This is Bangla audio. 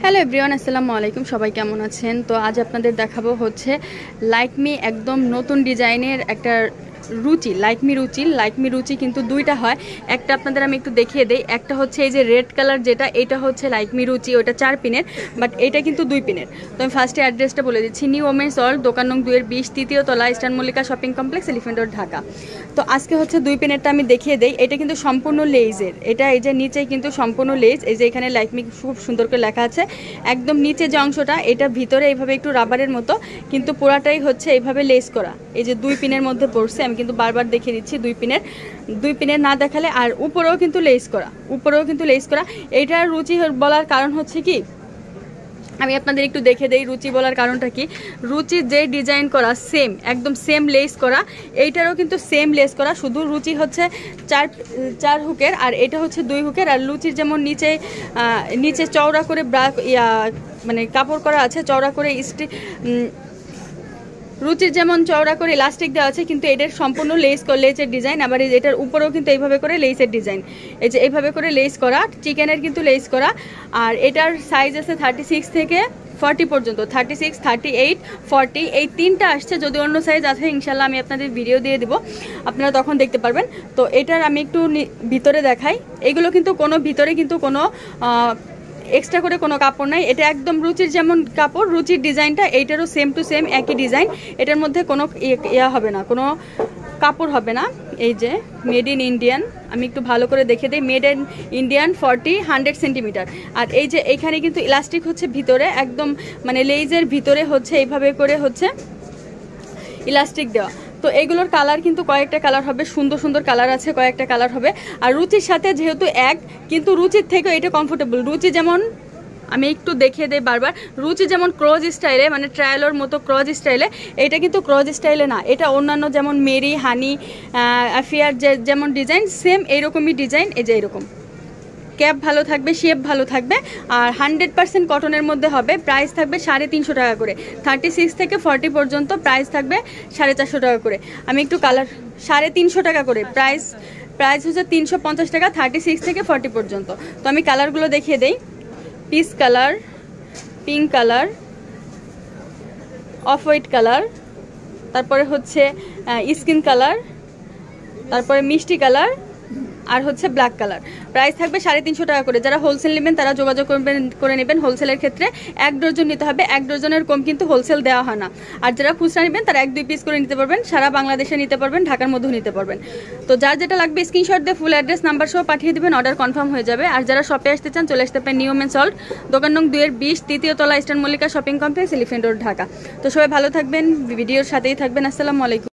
হ্যালো এভরিওয়ান, আসসালামু আলাইকুম। সবাই কেমন আছেন? তো আজ আপনাদের দেখাবো হচ্ছে লাইকমি একদম নতুন ডিজাইনের একটা রুচি। লাইকমি রুচি কিন্তু দুইটা হয়। একটা আপনাদের আমি একটু দেখিয়ে দেই। একটা হচ্ছে এই যে রেড কালার, যেটা এটা হচ্ছে লাইকমি রুচি, ওটা 4 পিনের, বাট এটা কিন্তু 2 পিনের। তো আমি ফার্স্টে অ্যাড্রেসটা বলে দিচ্ছি। নিউ ওমেন্স ওয়ার্ল্ড, দোকান নং 2-20, তৃতীয় তলা, eastern Mallika shopping complex, elephant road, Dhaka. তো আজকে হচ্ছে 2 পিনেরটা আমি দেখিয়ে দেই। এটা কিন্তু সম্পূর্ণ লেইজের। এটা এই যে নিচেই কিন্তু সম্পূর্ণ লেইজ। এই যে এখানে লাইকমি খুব সুন্দর করে লেখা আছে। একদম নিচে যে অংশটা, এটা ভিতরে এইভাবে একটু রাবারের মতো, কিন্তু পুরাটাই হচ্ছে এইভাবে লেস করা। এই যে 2 পিনের মধ্যে পড়ছে, আমি কিন্তু বারবার দেখিয়ে দিচ্ছি 2 পিনের না দেখালে। আর উপরেও কিন্তু লেস করা। এইটার রুচি বলার কারণ হচ্ছে কি, আমি আপনাদের একটু দেখে দেই রুচি বলার কারণটা কি। রুচির যে ডিজাইন করা সেম, একদম সেম লেস করা, এইটারও কিন্তু সেম লেস করা, শুধু রুচি হচ্ছে 4 হুকের আর এটা হচ্ছে 2 হুকের। আর রুচির যেমন নিচে চওড়া করে মানে কাপড় করা আছে, চওড়া করে রুচির যেমন চওড়া করে ইলাস্টিক দেওয়া আছে, কিন্তু এটার সম্পূর্ণ লেসের ডিজাইন। আবার এটার উপরেও কিন্তু এইভাবে করে লেসের ডিজাইন, এই যে এইভাবে করে লেস করা, চিকেনের কিন্তু লেস করা। আর এটার সাইজ আছে 36 থেকে 40 পর্যন্ত, 36, 38, 40, এই 3টা আসছে। যদি অন্য সাইজ আছে ইনশাল্লাহ আমি আপনাদের ভিডিও দিয়ে দিব, আপনারা তখন দেখতে পারবেন। তো এটার আমি একটু ভিতরে দেখাই। এগুলো কিন্তু কোনো ভিতরে কিন্তু কোনো এক্সট্রা করে কোনো কাপড় নাই। এটা একদম রুচির যেমন কাপড়, রুচির ডিজাইনটা এইটারও সেম টু সেম একই ডিজাইন। এটার মধ্যে কোনো হবে না, কোনো কাপড় হবে না। এই যে মেড ইন ইন্ডিয়ান, আমি একটু ভালো করে দেখে দিই। Made in Indian 100 centimetre. আর এই যে এইখানে কিন্তু ইলাস্টিক হচ্ছে ভিতরে, একদম মানে লেইজের ভিতরে হচ্ছে এইভাবে করে হচ্ছে ইলাস্টিক দেওয়া। তো এইগুলোর কালার কিন্তু কয়েকটা কালার হবে, সুন্দর সুন্দর কালার আছে, কয়েকটা কালার হবে। আর রুচির সাথে যেহেতু কিন্তু রুচির থেকেও এটা কমফোর্টেবল। রুচি যেমন, আমি একটু দেখিয়ে দেই বারবার, রুচি যেমন ক্রজ স্টাইলে, মানে ট্রায়ালোর মতো ক্রজ স্টাইলে, এটা কিন্তু ক্রজ স্টাইলে না। এটা অন্যান্য যেমন মেরি, হানি, আফিয়ার যেমন ডিজাইন, সেম এইরকমই ডিজাইন। এই যে এরকম ক্যাপ ভালো থাকবে, শেপ ভালো থাকবে, আর 100% কটনের মধ্যে হবে। প্রাইস থাকবে 350 টাকা করে। 36 থেকে 40 পর্যন্ত প্রাইস থাকবে 450 টাকা করে। আমি একটু কালার 350 টাকা করে প্রাইস হচ্ছে 350 টাকা 36 থেকে 40 পর্যন্ত। তো আমি কালারগুলো দেখিয়ে দেই। Peach colour, pink colour, off white colour, তারপরে হচ্ছে স্কিন কালার, তারপরে মিষ্টি কালার, আর হচ্ছে ব্ল্যাক কালার। প্রাইস থাকবে 350 টাকা করে। যারা হোলসেল নেবেন তারা যোগাযোগ করে নেবেন। হোলসেলের ক্ষেত্রে 1 ডজন নিতে হবে, 1 ডজনের কম কিন্তু হোলসেল দেওয়া হয় না। আর যারা খুচরা নেবেন তারা 1-2 পিস করে নিতে পারবেন, সারা বাংলাদেশে নিতে পারবেন, ঢাকার মধ্যেও নিতে পারবেন। তো যার যেটা লাগবে স্ক্রিনশট দিয়ে ফুল অ্যাড্রেস নাম্বার সহ পাঠিয়ে দেবেন, অর্ডার কনফার্ম হয়ে যাবে। আর যারা শপে আসতে চান চলে আসতে পারেন নিউ ওমেন্স ওয়ার্ল্ড, দোকান নং 2-20, তৃতীয় তলা, eastern Mallika shopping complex, elephant road, Dhaka. তো সবাই ভালো থাকবেন, ভিডিওর সাথেই থাকবেন। আসসালামু আলাইকুম।